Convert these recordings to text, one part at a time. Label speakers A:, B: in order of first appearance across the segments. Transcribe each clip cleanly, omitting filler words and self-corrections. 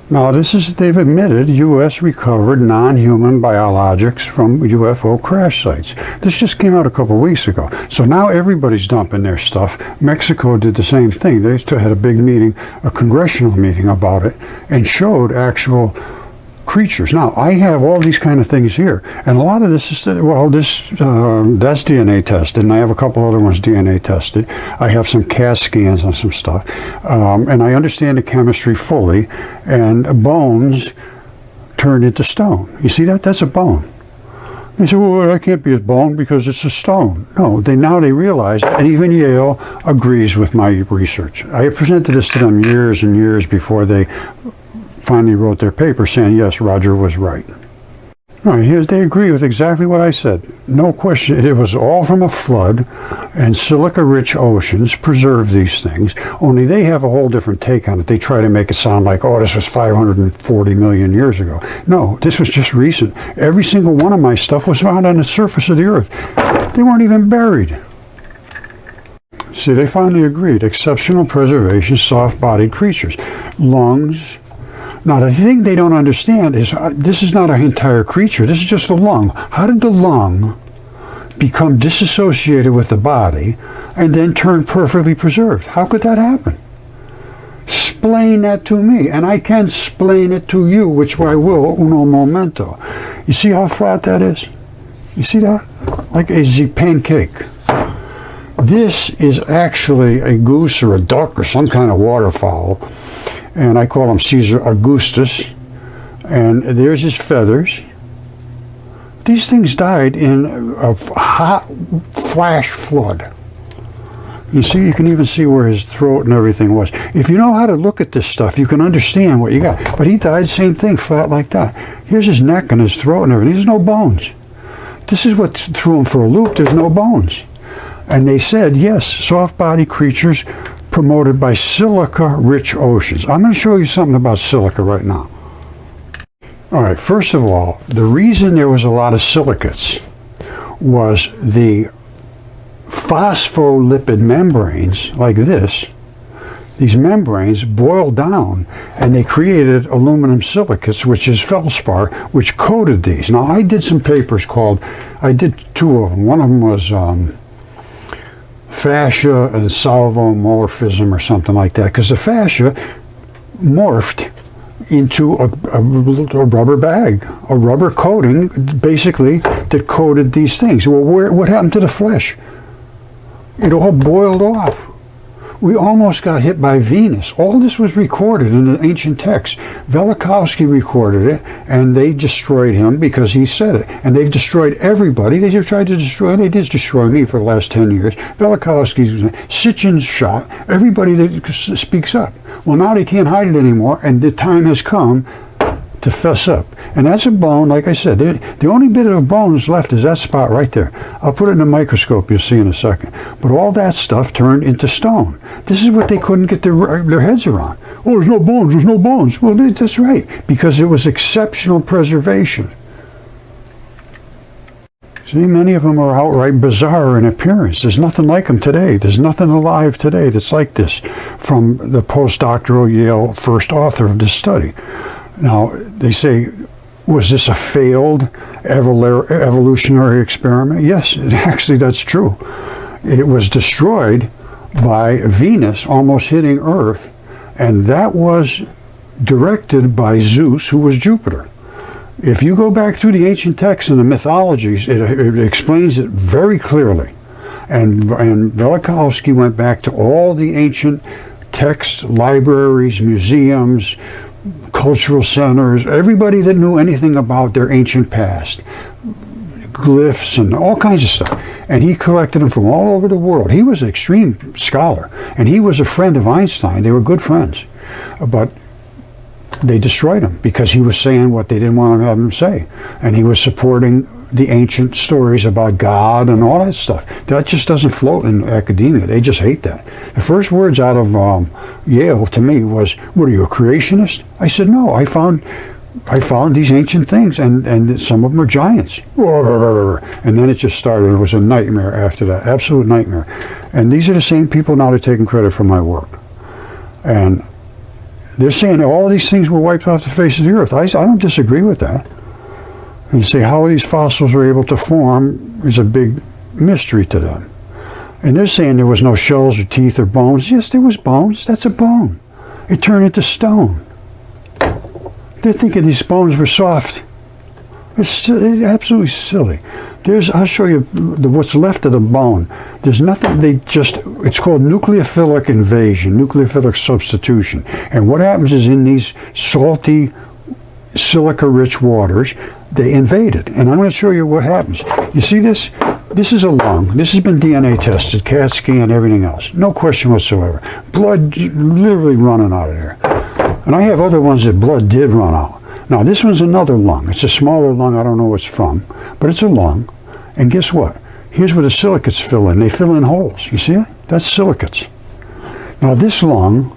A: Now they've admitted U.S. recovered non-human biologics from UFO crash sites. This just came out a couple weeks ago. So now everybody's dumping their stuff. Mexico did the same thing. They had a big meeting, a congressional meeting about it, and showed actual creatures. Now, I have all these kind of things here, and a lot of this is, that's DNA tested, and I have a couple other ones DNA tested. I have some CAT scans on some stuff, and I understand the chemistry fully, and bones turned into stone. You see that? That's a bone. They say, well, that can't be a bone because it's a stone. No, now they realize, and even Yale agrees with my research. I presented this to them years and years before they finally wrote their paper saying, yes, Roger was right. All right, here they agree with exactly what I said. No question, it was all from a flood, and silica-rich oceans preserved these things, only they have a whole different take on it. They try to make it sound like, oh, this was 540 million years ago. No, this was just recent. Every single one of my stuff was found on the surface of the earth. They weren't even buried. See, they finally agreed. Exceptional preservation, soft-bodied creatures. Lungs. Now, the thing they don't understand is this is not an entire creature. This is just a lung. How did the lung become disassociated with the body and then turn perfectly preserved? How could that happen? Explain that to me, and I can explain it to you, which I will, uno momento. You see how flat that is? You see that? Like a pancake. This is actually a goose or a duck or some kind of waterfowl. And I call him Caesar Augustus, and there's his feathers. These things died in a hot flash flood. You see, you can even see where his throat and everything was. If you know how to look at this stuff, you can understand what you got. But he died, same thing, flat like that. Here's his neck and his throat and everything. There's no bones. This is what threw him for a loop. There's no bones. And they said, yes, soft-bodied creatures promoted by silica-rich oceans. I'm going to show you something about silica right now. All right, first of all, the reason there was a lot of silicates was the phospholipid membranes like this. These membranes boiled down and they created aluminum silicates, which is feldspar, which coated these. Now, I did some papers I did two of them. One of them was fascia and salvomorphism or something like that, because the fascia morphed into a rubber bag, a rubber coating, basically, that coated these things. Well, what happened to the flesh? It all boiled off. We almost got hit by Venus. All this was recorded in the ancient texts. Velikovsky recorded it, and they destroyed him because he said it. And they've destroyed everybody. They just tried to destroy, they did destroy me for the last 10 years. Velikovsky's, Sitchin's shot, everybody that speaks up. Well, now they can't hide it anymore, and the time has come to fess up. And that's a bone, like I said, the only bit of bones left is that spot right there. I'll put it in a microscope, you'll see in a second. But all that stuff turned into stone. This is what they couldn't get their heads around. Oh, there's no bones, there's no bones. Well, that's right, because it was exceptional preservation. See, many of them are outright bizarre in appearance. There's nothing like them today. There's nothing alive today that's like this, from the postdoctoral Yale first author of this study. Now, they say, was this a failed evolutionary experiment? Yes, actually that's true. It was destroyed by Venus almost hitting Earth, and that was directed by Zeus, who was Jupiter. If you go back through the ancient texts and the mythologies, it explains it very clearly. And Velikovsky went back to all the ancient texts, libraries, museums, cultural centers, everybody that knew anything about their ancient past, glyphs and all kinds of stuff. And he collected them from all over the world. He was an extreme scholar, and he was a friend of Einstein. They were good friends. But they destroyed him because he was saying what they didn't want to have him say. And he was supporting the ancient stories about God and all that stuff. That just doesn't float in academia. They just hate that. The first words out of Yale to me was, what are you, a creationist? I said, no, I found these ancient things, and some of them are giants. And then it just started. It was a nightmare after that, absolute nightmare. And these are the same people now that are taking credit for my work. And they're saying all these things were wiped off the face of the earth. I don't disagree with that. And you say how these fossils were able to form is a big mystery to them. And they're saying there was no shells or teeth or bones. Yes, there was bones. That's a bone. It turned into stone. They're thinking these bones were soft. It's absolutely silly. I'll show you what's left of the bone. There's nothing, it's called nucleophilic invasion, nucleophilic substitution. And what happens is in these salty, silica-rich waters, they invade it. And I'm going to show you what happens. You see this? This is a lung. This has been DNA tested, CAT scan, everything else. No question whatsoever. Blood literally running out of there. And I have other ones that blood did run out. Now this one's another lung. It's a smaller lung. I don't know what it's from, but it's a lung. And guess what? Here's where the silicates fill in. They fill in holes. You see it? That's silicates. Now this lung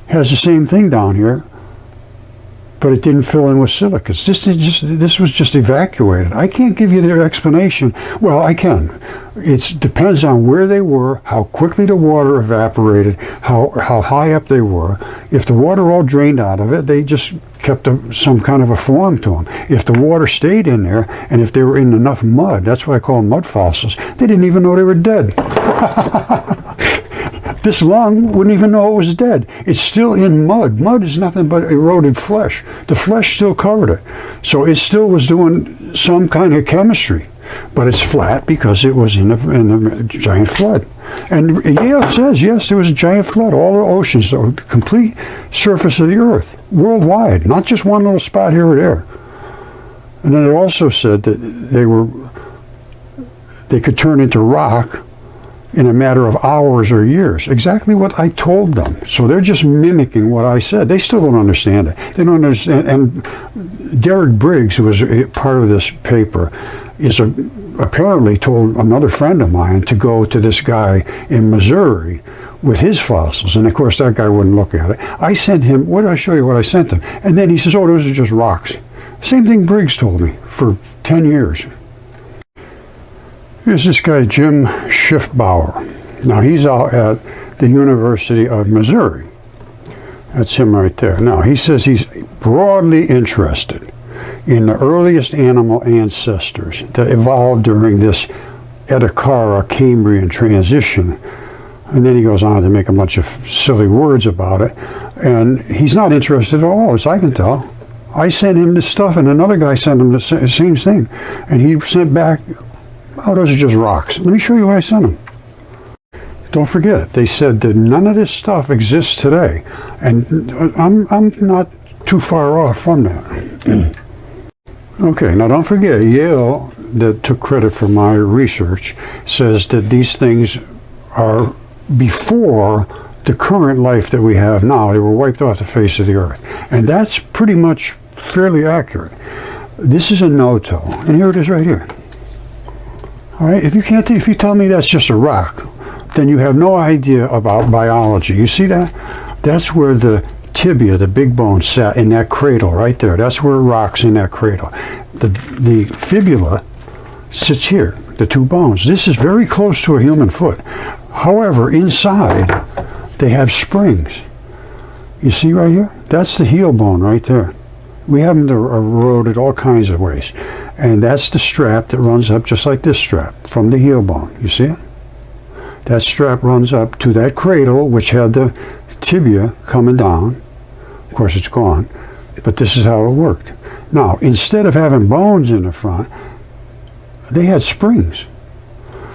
A: has the same thing down here, but it didn't fill in with silicates. This was just evacuated. I can't give you the explanation. Well, I can. It depends on where they were, how quickly the water evaporated, how high up they were. If the water all drained out of it, they just kept some kind of a form to them. If the water stayed in there, and if they were in enough mud, that's why I call them mud fossils, they didn't even know they were dead. This lung wouldn't even know it was dead. It's still in mud. Mud is nothing but eroded flesh. The flesh still covered it. So it still was doing some kind of chemistry. But it's flat because it was in a giant flood. And Yale says, yes, there was a giant flood. All the oceans, the complete surface of the earth, worldwide, not just one little spot here or there. And then it also said that they could turn into rock in a matter of hours or years. Exactly what I told them. So they're just mimicking what I said. They still don't understand it. They don't understand. And Derek Briggs, who was part of this paper, apparently told another friend of mine to go to this guy in Missouri with his fossils. And of course, that guy wouldn't look at it. I sent him, what did I show you what I sent him? And then he says, oh, those are just rocks. Same thing Briggs told me for 10 years. Here's this guy, Jim Schiffbauer. Now, he's out at the University of Missouri. That's him right there. Now, he says he's broadly interested in the earliest animal ancestors that evolved during this Ediacara-Cambrian transition. And then he goes on to make a bunch of silly words about it. And he's not interested at all, as I can tell. I sent him this stuff, and another guy sent him the same thing. And he sent back, oh, those are just rocks. Let me show you what I sent him. Don't forget, they said that none of this stuff exists today. And I'm not too far off from that. Okay, now don't forget, Yale, that took credit for my research, says that these things are before the current life that we have now. They were wiped off the face of the earth. And that's pretty much fairly accurate. This is a no-toe. And here it is right here. All right, if you tell me that's just a rock, then you have no idea about biology. You see that? That's where the tibia, the big bone, sat in that cradle right there. That's where it rocks in that cradle. The fibula sits here, the two bones. This is very close to a human foot. However, inside, they have springs. You see right here? That's the heel bone right there. We have them eroded all kinds of ways. And that's the strap that runs up just like this strap from the heel bone. You see it? That strap runs up to that cradle, which had the tibia coming down. Of course, it's gone. But this is how it worked. Now, instead of having bones in the front, they had springs.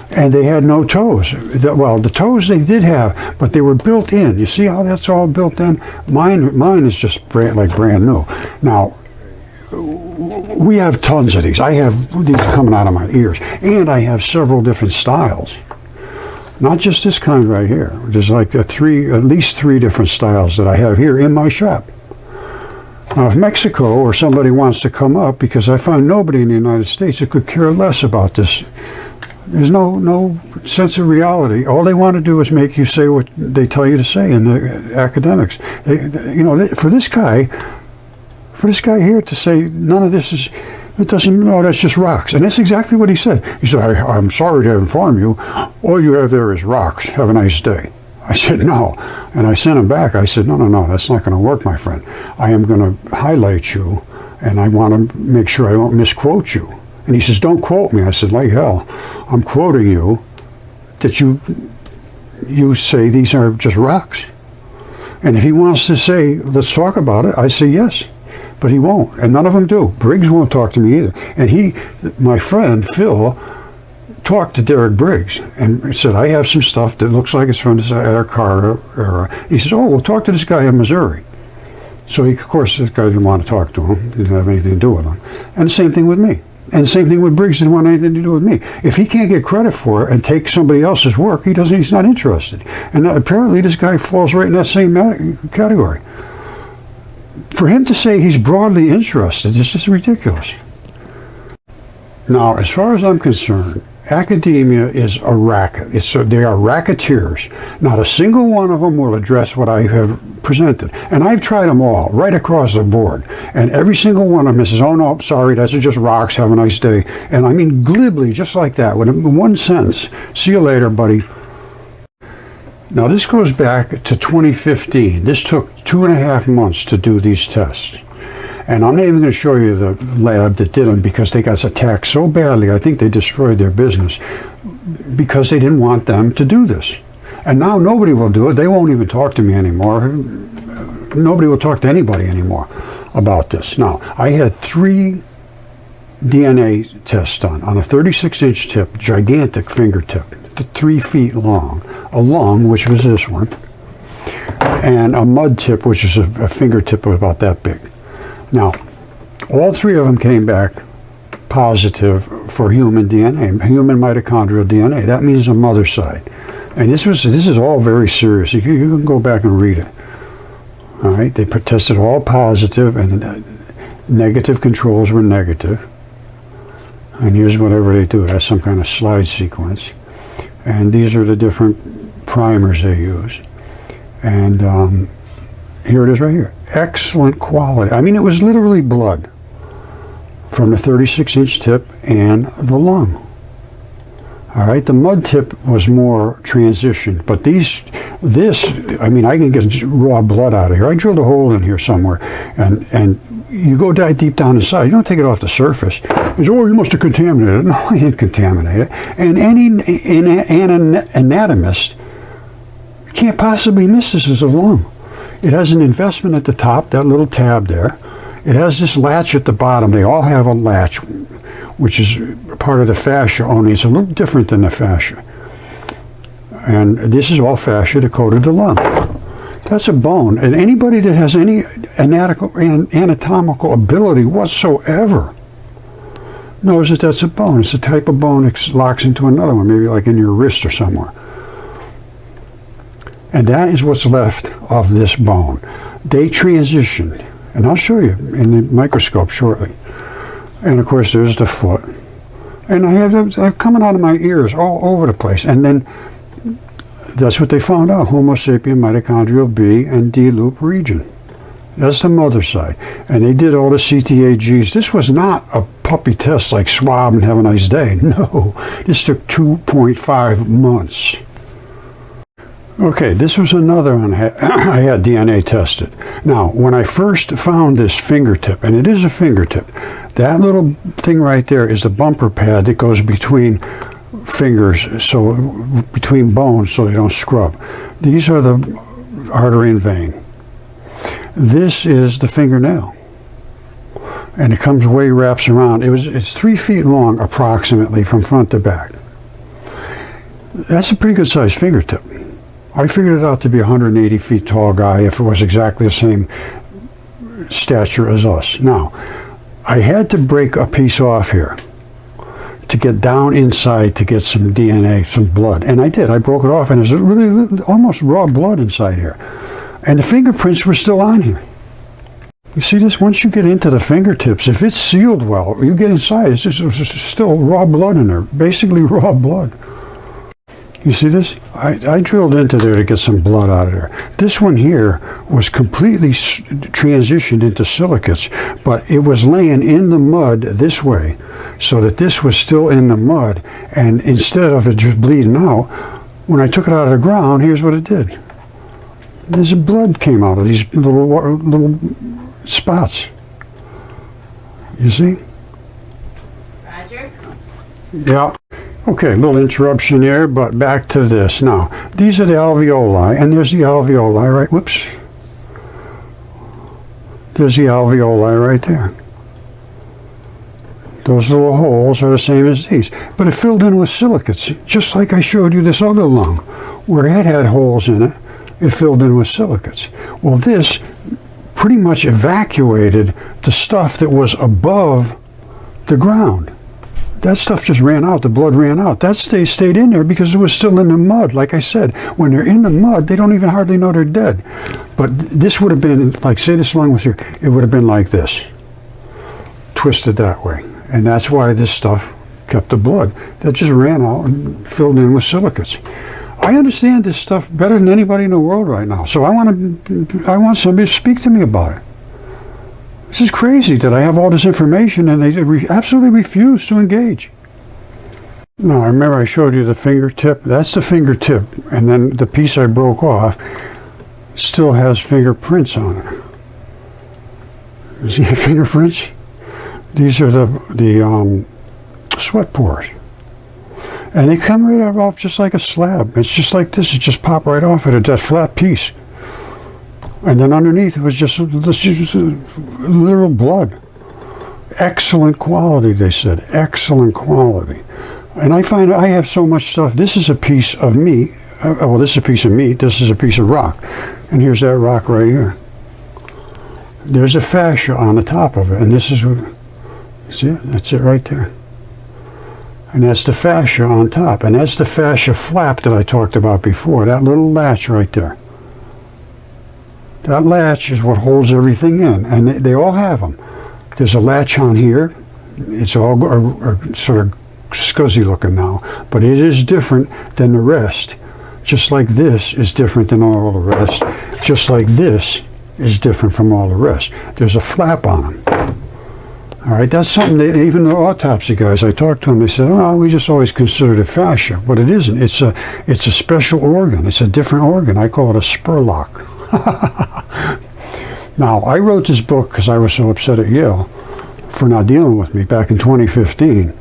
A: And they had no toes. Well, the toes they did have, but they were built in. You see how that's all built in? Mine is just brand new. Now, we have tons of these. I have these coming out of my ears. And I have several different styles. Not just this kind right here. There's like at least three different styles that I have here in my shop. Now, if Mexico or somebody wants to come up, because I find nobody in the United States that could care less about this. There's no sense of reality. All they want to do is make you say what they tell you to say in the academics. For this guy here to say none of this is, it doesn't, no, that's just rocks. And that's exactly what he said. He said, I'm sorry to inform you, all you have there is rocks. Have a nice day. I said, no. And I sent him back. I said, no, that's not going to work, my friend. I am going to highlight you, and I want to make sure I don't misquote you. And he says, don't quote me. I said, like hell, I'm quoting you that you say these are just rocks. And if he wants to say, let's talk about it, I say yes. But he won't, and none of them do. Briggs won't talk to me either. And my friend, Phil, talked to Derek Briggs and said, I have some stuff that looks like it's from the Ed Carter era. He says, oh, we'll talk to this guy in Missouri. So, of course, this guy didn't want to talk to him. Didn't have anything to do with him. And the same thing with me. And the same thing with Briggs, didn't want anything to do with me. If he can't get credit for it and take somebody else's work, he's not interested. And apparently this guy falls right in that same category. For him to say he's broadly interested is just ridiculous. Now, as far as I'm concerned, academia is a racket. They are racketeers. Not a single one of them will address what I have presented. And I've tried them all, right across the board. And every single one of them says, oh no, sorry, that's just rocks, have a nice day. And I mean glibly, just like that, with one sentence. See you later, buddy. Now this goes back to 2015. This took 2.5 months to do these tests. And I'm not even going to show you the lab that did them because they got attacked so badly, I think they destroyed their business because they didn't want them to do this. And now nobody will do it. They won't even talk to me anymore. Nobody will talk to anybody anymore about this. Now, I had 3 DNA tests done on a 36-inch tip, gigantic fingertip, 3 feet long, a lung, which was this one, and a mud tip, which is a fingertip about that big. Now, all 3 of them came back positive for human DNA, human mitochondrial DNA. That means the mother side. And this is all very serious. You can go back and read it. All right, they tested all positive, and negative controls were negative. And here's whatever they do. That's some kind of slide sequence. And these are the different primers they use. And here it is right here. Excellent quality. I mean, it was literally blood from the 36-inch tip and the lung. All right, the mud tip was more transitioned, but I mean, I can get raw blood out of here. I drilled a hole in here somewhere, and you go deep down inside. You don't take it off the surface. You say, oh, you must have contaminated it. No, I didn't contaminate it. And any anatomist can't possibly miss this as a lung. It has an investment at the top, that little tab there. It has this latch at the bottom. They all have a latch, which is part of the fascia, only it's a little different than the fascia. And this is all fascia that coated the lung. That's a bone. And anybody that has any anatomical ability whatsoever knows that that's a bone. It's a type of bone that locks into another one, maybe like in your wrist or somewhere. And that is what's left of this bone. They transitioned, and I'll show you in the microscope shortly. And of course, there's the foot. And I have them coming out of my ears all over the place. And then that's what they found out, Homo sapien mitochondrial B and D loop region. That's the mother side. And they did all the CTAGs. This was not a puppy test like swab and have a nice day. No, this took 2.5 months. Okay, this was another one I had DNA tested. Now, when I first found this fingertip, and it is a fingertip, that little thing right there is the bumper pad that goes between fingers, so between bones, so they don't scrub. These are the artery and vein. This is the fingernail, and it comes way wraps around. It's 3 feet long approximately from front to back. That's a pretty good sized fingertip. I figured it out to be a 180 feet tall guy if it was exactly the same stature as us. Now, I had to break a piece off here to get down inside to get some DNA, some blood. And I did. I broke it off, and there's really almost raw blood inside here. And the fingerprints were still on here. You see this? Once you get into the fingertips, if it's sealed well, you get inside, it's just still raw blood in there, basically raw blood. You see this? I drilled into there to get some blood out of there. This one here was completely transitioned into silicates, but it was laying in the mud this way, so that this was still in the mud, and instead of it just bleeding out, when I took it out of the ground, here's what it did. This blood came out of these little spots. You see?
B: Roger.
A: Yeah. Okay, a little interruption here, but back to this. Now, these are the alveoli, and there's the alveoli, right? Whoops. There's the alveoli right there. Those little holes are the same as these, but it filled in with silicates, just like I showed you this other lung, where it had holes in it. It filled in with silicates. Well, this pretty much evacuated the stuff that was above the ground. That stuff just ran out. The blood ran out. That stayed in there because it was still in the mud. Like I said, when they're in the mud, they don't even hardly know they're dead. But this would have been, like, say this lung was here, it would have been like this, twisted that way. And that's why this stuff kept the blood. That just ran out and filled in with silicates. I understand this stuff better than anybody in the world right now. So I want somebody to speak to me about it. This is crazy that I have all this information and they absolutely refuse to engage. Now, I remember I showed you the fingertip. That's the fingertip. And then the piece I broke off still has fingerprints on it. You see the fingerprints? These are the sweat pores. And they come right off just like a slab. It's just like this. It just popped right off it, that flat piece. And then underneath it was just literal blood. Excellent quality, they said. Excellent quality. And I find I have so much stuff. This is a piece of meat. Well, this is a piece of meat. This is a piece of rock. And here's that rock right here. There's a fascia on the top of it. And this is, see it? That's it right there. And that's the fascia on top. And that's the fascia flap that I talked about before. That little latch right there. That latch is what holds everything in, and they all have them. There's a latch on here. It's all sort of scuzzy looking now, but it is different than the rest. Just like this is different than all the rest. Just like this is different from all the rest. There's a flap on them. All right, that's something that even the autopsy guys, I talked to them, they said, oh, we just always considered it fascia, but it isn't. It's a special organ. It's a different organ. I call it a spurlock. Now, I wrote this book because I was so upset at Yale for not dealing with me back in 2015.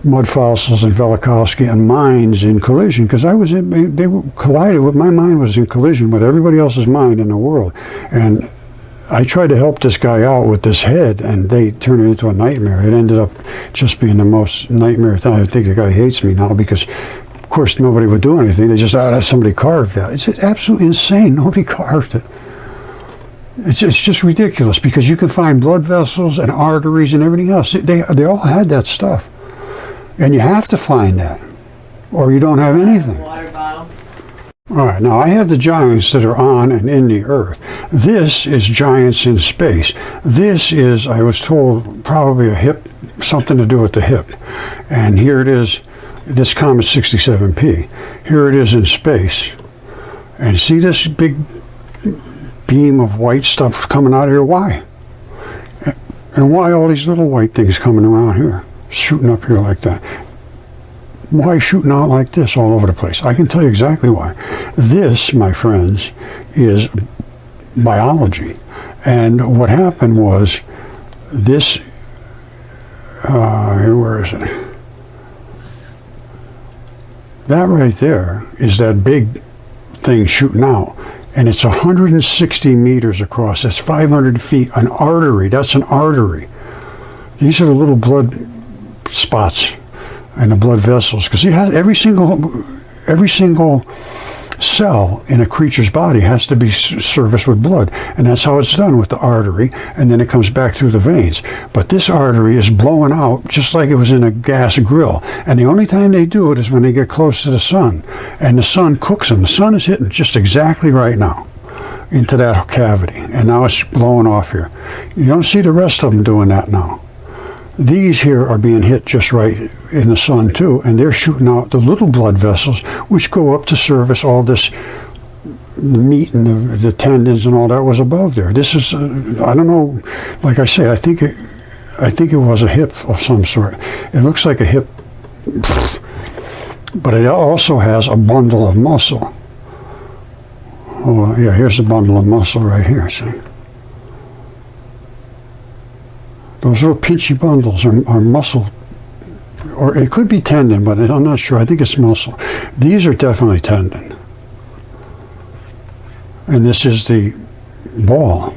A: Mudfossils and Velikovsky and minds in collision, because they collided with, my mind was in collision with everybody else's mind in the world. And I tried to help this guy out with this head, and they turned it into a nightmare. It ended up just being the most nightmare thing. I think the guy hates me now because, of course, nobody would do anything. They just, somebody carved that. It's absolutely insane. Nobody carved it. It's just ridiculous because you can find blood vessels and arteries and everything else. They all had that stuff. And you have to find that, or you don't have anything.
B: Water bottle.
A: All right, now I have the giants that are on and in the earth. This is giants in space. This is, I was told, probably a hip, something to do with the hip. And here it is, this comet 67P. Here it is in space. And see this big beam of white stuff coming out of here? Why? And why all these little white things coming around here, shooting up here like that? Why shooting out like this all over the place? I can tell you exactly why. This, my friends, is biology. And what happened was this, where is it? That right there is that big thing shooting out. And it's 160 meters across. That's 500 feet. An artery. That's an artery. These are the little blood spots and the blood vessels, because every single cell in a creature's body has to be serviced with blood, and that's how it's done with the artery, and then it comes back through the veins. But this artery is blowing out just like it was in a gas grill, and the only time they do it is when they get close to the sun, and the sun cooks them. The sun is hitting just exactly right now into that cavity, and now it's blowing off here. You don't see the rest of them doing that now. These here are being hit just right in the sun too, and they're shooting out the little blood vessels, which go up to service all this meat and the tendons and all that was above there. This is, I don't know, like I say, I think it was a hip of some sort. It looks like a hip, but it also has a bundle of muscle. Oh, yeah, here's a bundle of muscle right here, see? Those little pinchy bundles are muscle, or it could be tendon, but I'm not sure. I think it's muscle. These are definitely tendon. And this is the ball.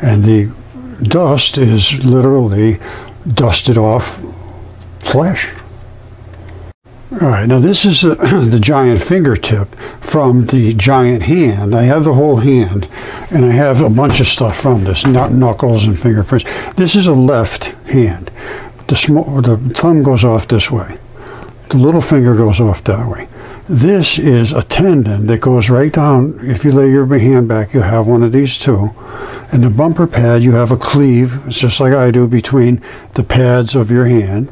A: And the dust is literally dusted off flesh. All right, now this is the giant fingertip from the giant hand. I have the whole hand, and I have a bunch of stuff from this, knuckles and fingerprints. This is a left hand. The thumb goes off this way. The little finger goes off that way. This is a tendon that goes right down. If you lay your hand back, you have one of these too. And the bumper pad, you have a cleave, it's just like I do, between the pads of your hand.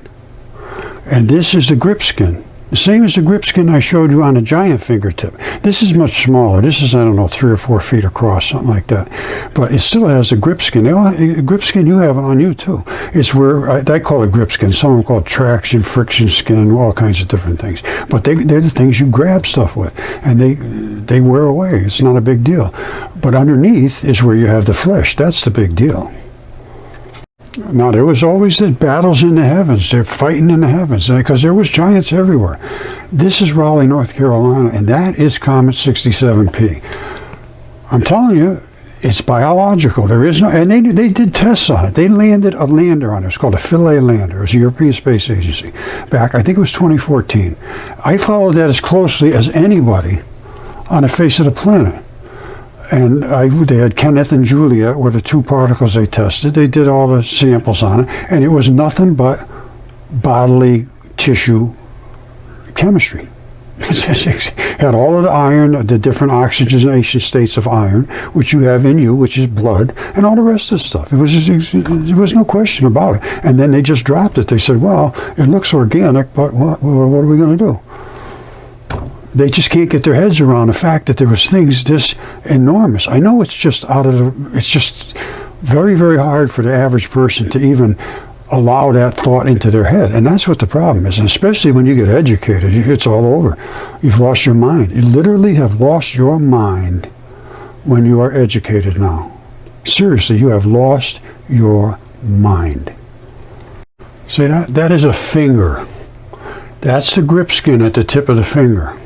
A: And this is the grip skin. The same as the grip skin I showed you on a giant fingertip. This is much smaller. This is, I don't know, 3 or 4 feet across, something like that. But it still has a grip skin. Grip skin, you have it on you too. It's where, I call it grip skin. Some call it traction, friction skin, all kinds of different things. But they're the things you grab stuff with. And they wear away. It's not a big deal. But underneath is where you have the flesh. That's the big deal. Now, there was always the battles in the heavens. They're fighting in the heavens because there was giants everywhere. This is Raleigh, North Carolina, and that is Comet 67P. I'm telling you, it's biological. There is no, and they did tests on it. They landed a lander on it. It's called a Philae lander. It was the European Space Agency back, I think it was 2014. I followed that as closely as anybody on the face of the planet. And they had Kenneth and Juliet were the 2 particles they tested. They did all the samples on it, and it was nothing but bodily tissue chemistry. It had all of the iron, the different oxygenation states of iron, which you have in you, which is blood, and all the rest of the stuff. There was no question about it. And then they just dropped it. They said, well, it looks organic, but what are we going to do? They just can't get their heads around the fact that there was things this enormous. I know it's just it's just very, very hard for the average person to even allow that thought into their head. And that's what the problem is. And especially when you get educated, it's all over. You've lost your mind. You literally have lost your mind when you are educated now. Seriously, you have lost your mind. See that? That is a finger. That's the grip skin at the tip of the finger.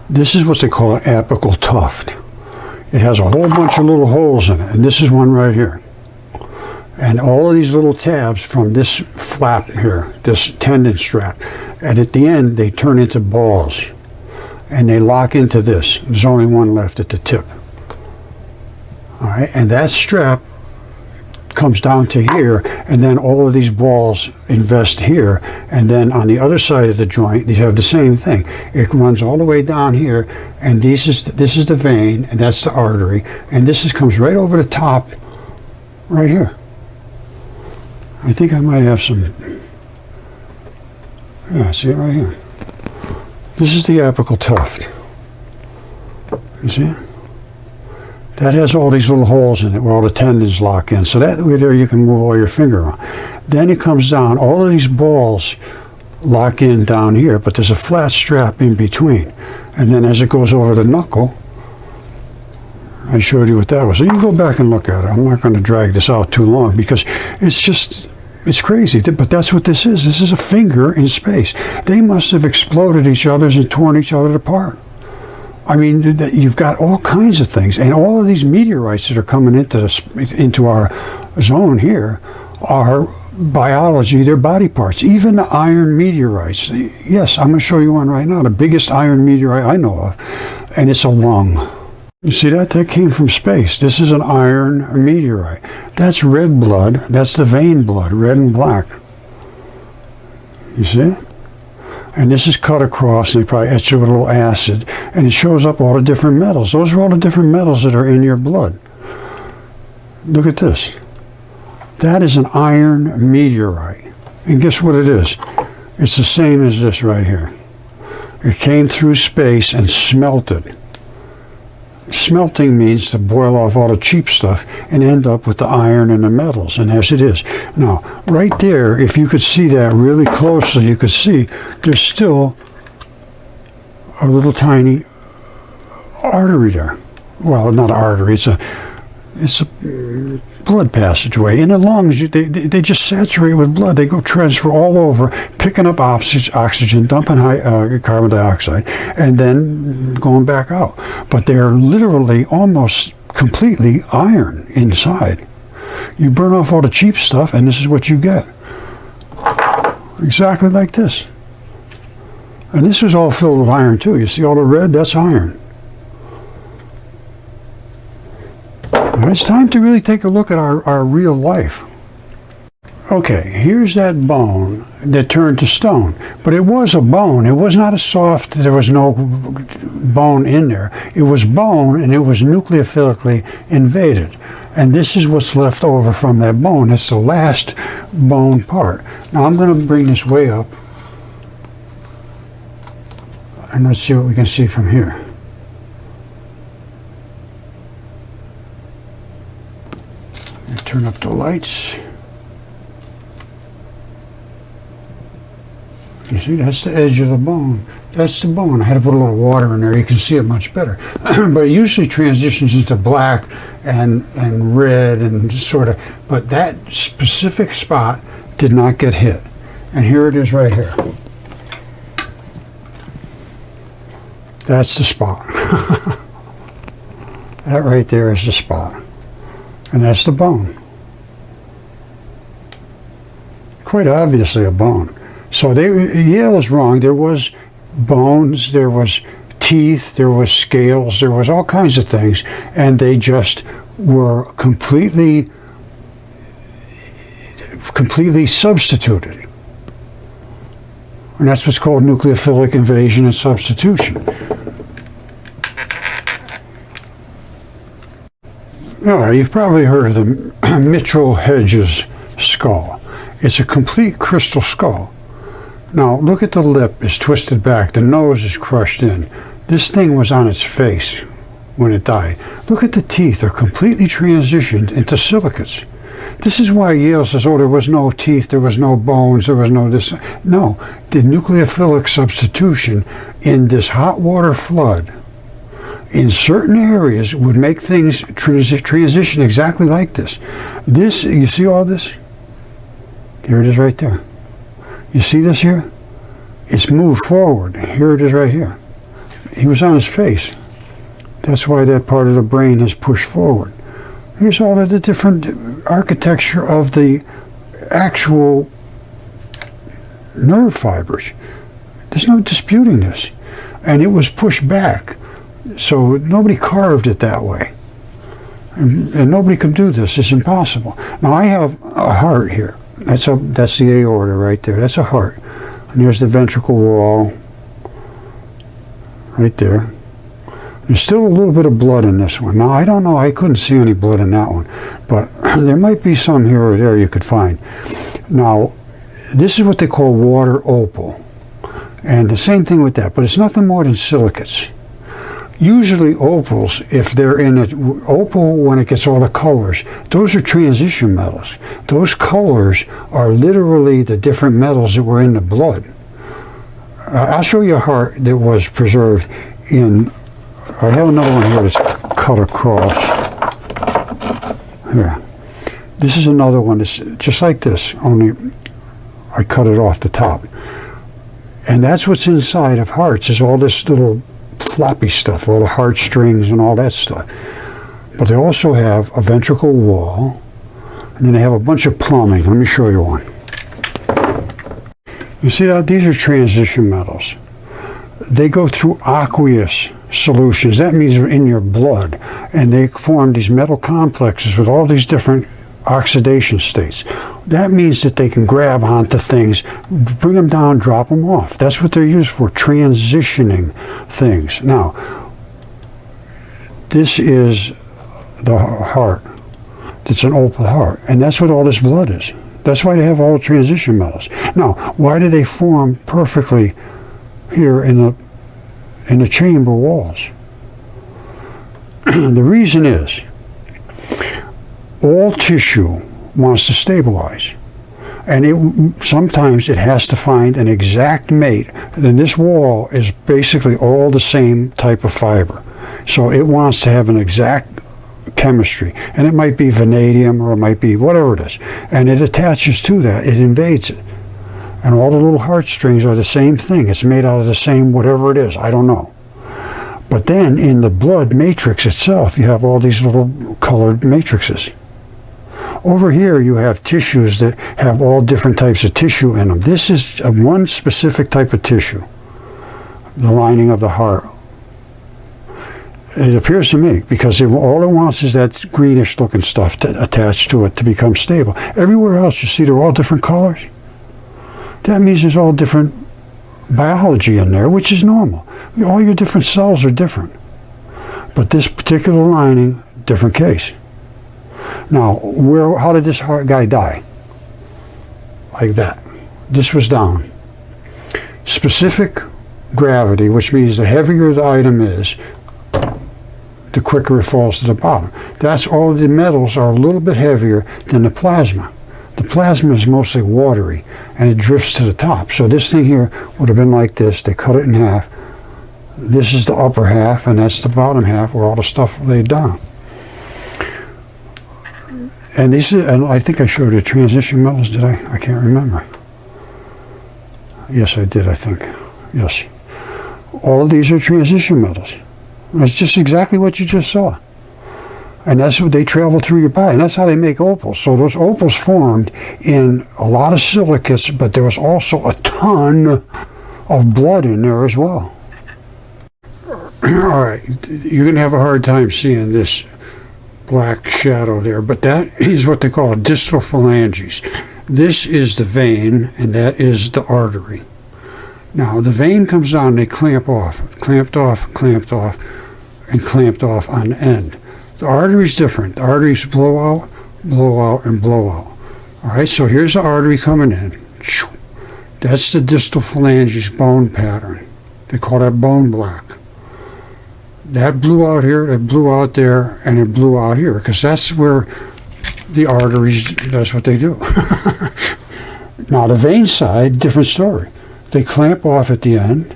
A: This is what they call an apical tuft. It has a whole bunch of little holes in it, and this is one right here. And all of these little tabs from this flap here, this tendon strap, and at the end they turn into balls, and they lock into this. There's only one left at the tip. All right, and that strap comes down to here, and then all of these balls invest here, and then on the other side of the joint these have the same thing. It runs all the way down here, and this is the vein, and that's the artery, and this comes right over the top right here. I think I might have some, yeah, see it right here. This is the apical tuft. You see it? That has all these little holes in it where all the tendons lock in. So that way there you can move all your finger around. Then it comes down. All of these balls lock in down here, but there's a flat strap in between. And then as it goes over the knuckle, I showed you what that was. So you can go back and look at it. I'm not going to drag this out too long because it's crazy. But that's what this is. This is a finger in space. They must have exploded each other's and torn each other apart. I mean, you've got all kinds of things, and all of these meteorites that are coming into our zone here are biology, they're body parts. Even the iron meteorites. Yes, I'm going to show you one right now, the biggest iron meteorite I know of, and it's a lung. You see that? That came from space. This is an iron meteorite. That's red blood. That's the vein blood, red and black. You see it? And this is cut across, and they probably etch it with a little acid, and it shows up all the different metals. Those are all the different metals that are in your blood. Look at this. That is an iron meteorite. And guess what it is? It's the same as this right here. It came through space and smelted. Smelting means to boil off all the cheap stuff and end up with the iron and the metals, and as it is. Now, right there, if you could see that really closely, you could see there's still a little tiny artery there. Well, not an artery, it's a blood passageway. In the lungs, they just saturate with blood. They go transfer all over, picking up oxygen, dumping carbon dioxide, and then going back out. But they're literally almost completely iron inside. You burn off all the cheap stuff, and this is what you get. Exactly like this. And this was all filled with iron, too. You see all the red? That's iron. And it's time to really take a look at our real life. Okay, here's that bone that turned to stone. But it was a bone. It was not a soft, there was no bone in there. It was bone, and it was nucleophilically invaded. And this is what's left over from that bone. It's the last bone part. Now I'm going to bring this way up. And let's see what we can see from here. Turn up the lights. You see, that's the edge of the bone. That's the bone. I had to put a little water in there. You can see it much better. But it usually transitions into black and red and sort of, but that specific spot did not get hit. And here it is right here. That's the spot. That right there is the spot. And that's the bone. Quite obviously a bone. So Yale is wrong. There was bones, there was teeth, there was scales, there was all kinds of things, and they just were completely substituted. And that's what's called nucleophilic invasion and substitution. Oh, you've probably heard of the Mitchell Hedges skull. It's a complete crystal skull. Now, look at the lip. It's twisted back. The nose is crushed in. This thing was on its face when it died. Look at the teeth. They're completely transitioned into silicates. This is why Yale says, oh, there was no teeth, there was no bones, there was no this. No, the nucleophilic substitution in this hot water flood in certain areas would make things transition exactly like this. This, you see all this? Here it is right there. You see this here? It's moved forward. Here it is right here. He was on his face. That's why that part of the brain is pushed forward. Here's all of the different architecture of the actual nerve fibers. There's no disputing this. And it was pushed back. So nobody carved it that way. And nobody can do this. It's impossible. Now I have a heart here. That's the aorta right there. That's a heart. And here's the ventricle wall right there. There's still a little bit of blood in this one. Now, I don't know. I couldn't see any blood in that one. But there might be some here or there you could find. Now, this is what they call water opal. And the same thing with that. But it's nothing more than silicates. Usually opals, if they're in it, opal when it gets all the colors, those are transition metals. Those colors are literally the different metals that were in the blood. I'll show you a heart that was preserved in, I have another one here that's cut across. Here. This is another one that's just like this, only I cut it off the top. And that's what's inside of hearts, is all this little floppy stuff, all the heartstrings and all that stuff. But they also have a ventricle wall, and then they have a bunch of plumbing. Let me show you one. You see that? These are transition metals. They go through aqueous solutions. That means they're in your blood, and they form these metal complexes with all these different oxidation states. That means that they can grab onto things, bring them down, drop them off. That's what they're used for, transitioning things. Now, this is the heart. It's an opal heart, and that's what all this blood is. That's why they have all the transition metals. Now, why do they form perfectly here in the chamber walls? The reason is all tissue wants to stabilize. And sometimes it has to find an exact mate. And this wall is basically all the same type of fiber. So it wants to have an exact chemistry. And it might be vanadium, or it might be whatever it is. And it attaches to that. It invades it. And all the little heartstrings are the same thing. It's made out of the same whatever it is. I don't know. But then in the blood matrix itself, you have all these little colored matrices. Over here, you have tissues that have all different types of tissue in them. This is one specific type of tissue, the lining of the heart. It appears to me, because all it wants is that greenish-looking stuff attached to it to become stable. Everywhere else, you see, they're all different colors. That means there's all different biology in there, which is normal. All your different cells are different. But this particular lining, different case. Now, how did this heart guy die? Like that. This was down. Specific gravity, which means the heavier the item is, the quicker it falls to the bottom. That's all. The metals are a little bit heavier than the plasma. The plasma is mostly watery, and it drifts to the top. So this thing here would have been like this. They cut it in half. This is the upper half, and that's the bottom half where all the stuff laid down. And and I think I showed you transition metals, did I? I can't remember. Yes, I did, I think. Yes. All of these are transition metals. That's just exactly what you just saw. And that's what they travel through your body. And that's how they make opals. So those opals formed in a lot of silicates, but there was also a ton of blood in there as well. All right, you're going to have a hard time seeing this black shadow there, but that is what they call a distal phalanges. This is the vein, and that is the artery. Now, the vein comes down, they clamp off, clamped off, and clamped off on the end. The artery's different. The arteries blow out, and blow out. All right, so here's the artery coming in. That's the distal phalanges bone pattern. They call that bone black. That blew out here, it blew out there, and it blew out here, because that's where the arteries, that's what they do. Now, the vein side, different story. They clamp off at the end,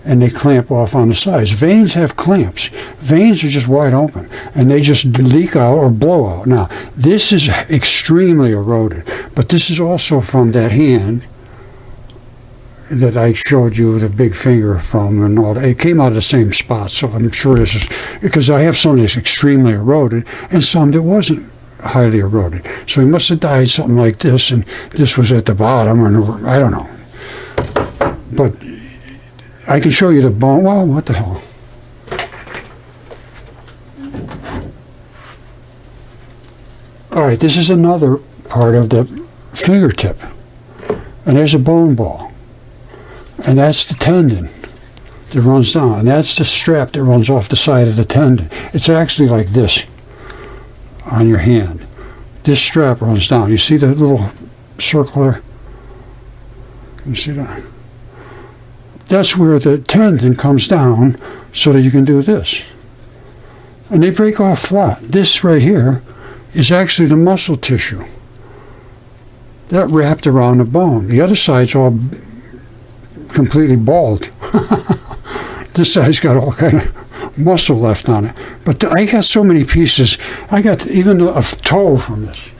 A: and they clamp off on the sides. Veins have clamps. Veins are just wide open, and they just leak out or blow out. Now, this is extremely eroded, but this is also from that hand that I showed you the big finger from, and all that. It came out of the same spot, so I'm sure this is, because I have some that's extremely eroded, and some that wasn't highly eroded. So he must have died something like this, and this was at the bottom, or I don't know. But I can show you the bone. Well, what the hell? All right, this is another part of the fingertip. And there's a bone ball. And that's the tendon that runs down. And that's the strap that runs off the side of the tendon. It's actually like this on your hand. This strap runs down. You see the little circular? You see that? That's where the tendon comes down so that you can do this. And they break off flat. This right here is actually the muscle tissue. That wrapped around the bone. The other side's all completely bald. This side's got all kind of muscle left on it. But I got so many pieces. I got even a toe from this.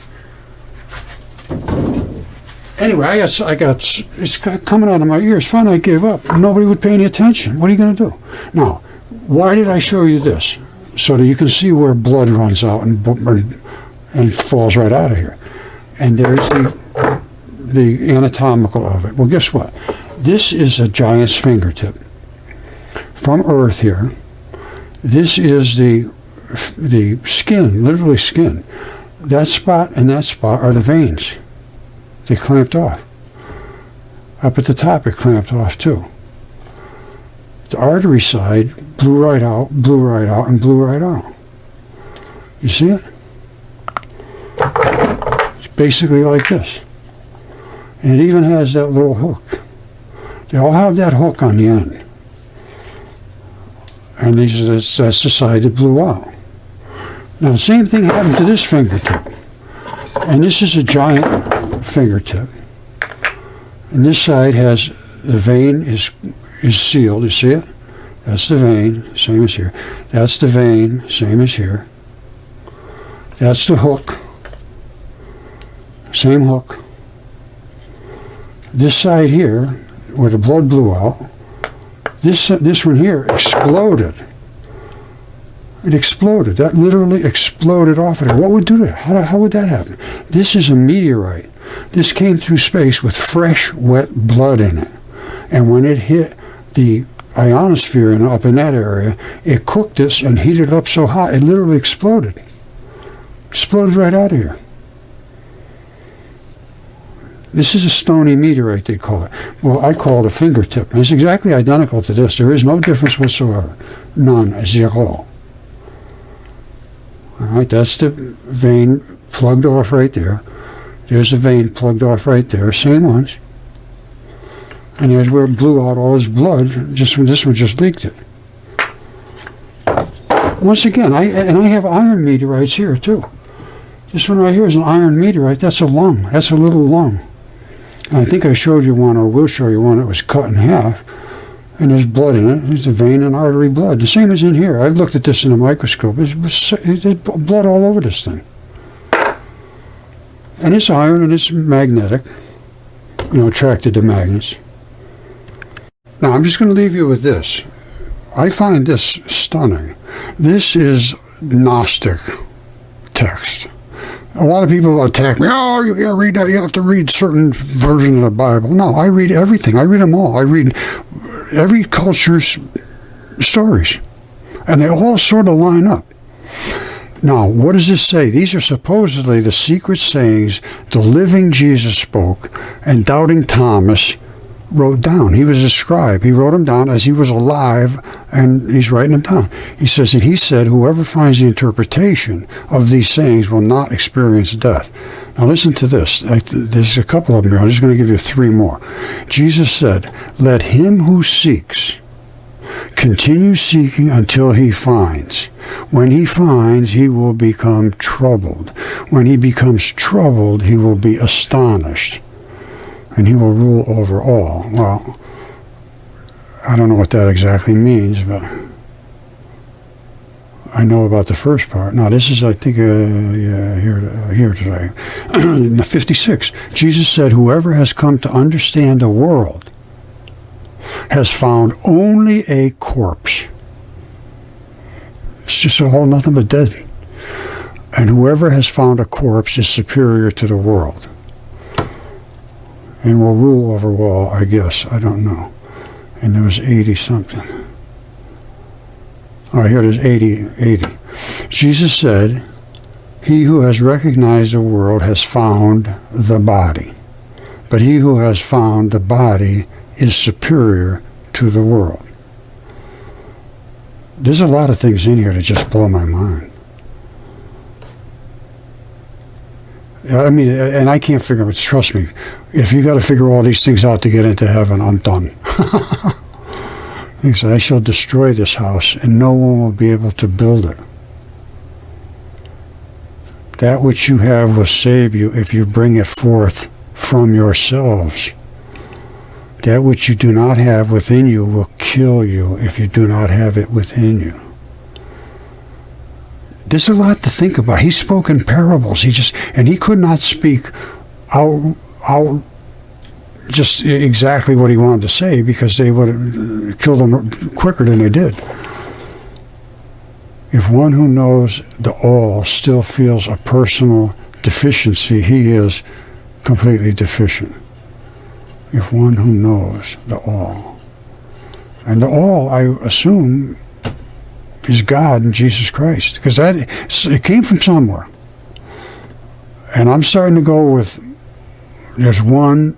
A: Anyway, I got it's coming out of my ears. Finally, I gave up. Nobody would pay any attention. What are you going to do? Now, why did I show you this? So that you can see where blood runs out and falls right out of here. And there's the anatomical of it. Well, guess what? This is a giant's fingertip. From Earth here, this is the skin, literally skin. That spot and that spot are the veins. They clamped off. Up at the top, it clamped off too. The artery side blew right out, and blew right out. You see it? It's basically like this. And it even has that little hook. They all have that hook on the end. And that's the side that blew out. Now the same thing happened to this fingertip. And this is a giant fingertip. And this side has, the vein is sealed. You see it? That's the vein, same as here. That's the vein, same as here. That's the hook, same hook. This side here, where the blood blew out, this one here exploded. It exploded. That literally exploded off of there. What would do that? How would that happen? This is a meteorite. This came through space with fresh, wet blood in it. And when it hit the ionosphere and up in that area, it cooked this and heated it up so hot, it literally exploded. Exploded right out of here. This is a stony meteorite, they call it. Well, I call it a fingertip. And it's exactly identical to this. There is no difference whatsoever. None. Zero. All right, that's the vein plugged off right there. There's the vein plugged off right there. Same ones. And there's where it blew out all his blood. Just when this one just leaked it. Once again, I have iron meteorites here too. This one right here is an iron meteorite. That's a lung. That's a little lung. And I think I showed you one, or will show you one that was cut in half. And there's blood in it. There's a vein and artery blood. The same as in here. I've looked at this in a microscope. There's blood all over this thing. And it's iron and it's magnetic. Attracted to magnets. Now, I'm just going to leave you with this. I find this stunning. This is Gnostic text. A lot of people attack me. Oh, you can't read that. You have to read certain version of the Bible. No, I read everything. I read them all. I read every culture's stories. And they all sort of line up. Now, what does this say? These are supposedly the secret sayings the living Jesus spoke and doubting Thomas wrote down. He was a scribe. He wrote them down as he was alive, and he's writing them down. He says, and he said, whoever finds the interpretation of these sayings will not experience death. Now listen to this. There's a couple of them here. I'm just going to give you three more. Jesus said, let him who seeks continue seeking until he finds. When he finds, he will become troubled. When he becomes troubled, he will be astonished. And he will rule over all. Well, I don't know what that exactly means, but I know about the first part. Now, this is, I think, here today. 56. Jesus said, whoever has come to understand the world has found only a corpse. It's just all nothing but dead. And whoever has found a corpse is superior to the world. And will rule over all, I guess. I don't know. And there was 80-something. All right, here it is, 80. Jesus said, he who has recognized the world has found the body. But he who has found the body is superior to the world. There's a lot of things in here that just blow my mind. I mean, and I can't figure it. Trust me, if you got to figure all these things out to get into heaven, I'm done. He said, I shall destroy this house, and no one will be able to build it. That which you have will save you if you bring it forth from yourselves. That which you do not have within you will kill you if you do not have it within you. There's a lot to think about. He spoke in parables. And he could not speak out just exactly what he wanted to say, because they would have killed him quicker than they did. If one who knows the all still feels a personal deficiency, he is completely deficient. If one who knows the all. And the all, I assume, is God and Jesus Christ, because it came from somewhere. And I'm starting to go with, there's one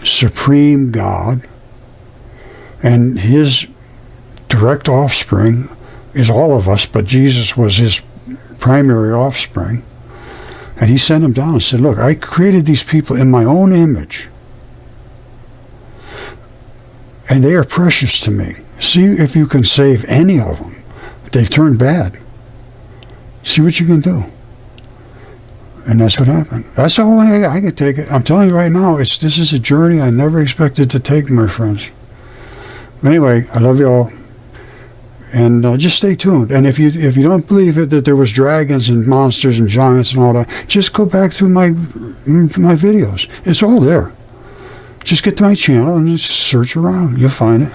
A: supreme God, and his direct offspring is all of us, but Jesus was his primary offspring. And he sent him down and said, look, I created these people in my own image, and they are precious to me. See if you can save any of them. They've turned bad. See what you can do. And that's what happened. That's the only way I could take it. I'm telling you right now, this is a journey I never expected to take, my friends. Anyway, I love you all. And just stay tuned. And if you don't believe it, that there was dragons and monsters and giants and all that, just go back through my videos. It's all there. Just get to my channel and just search around. You'll find it.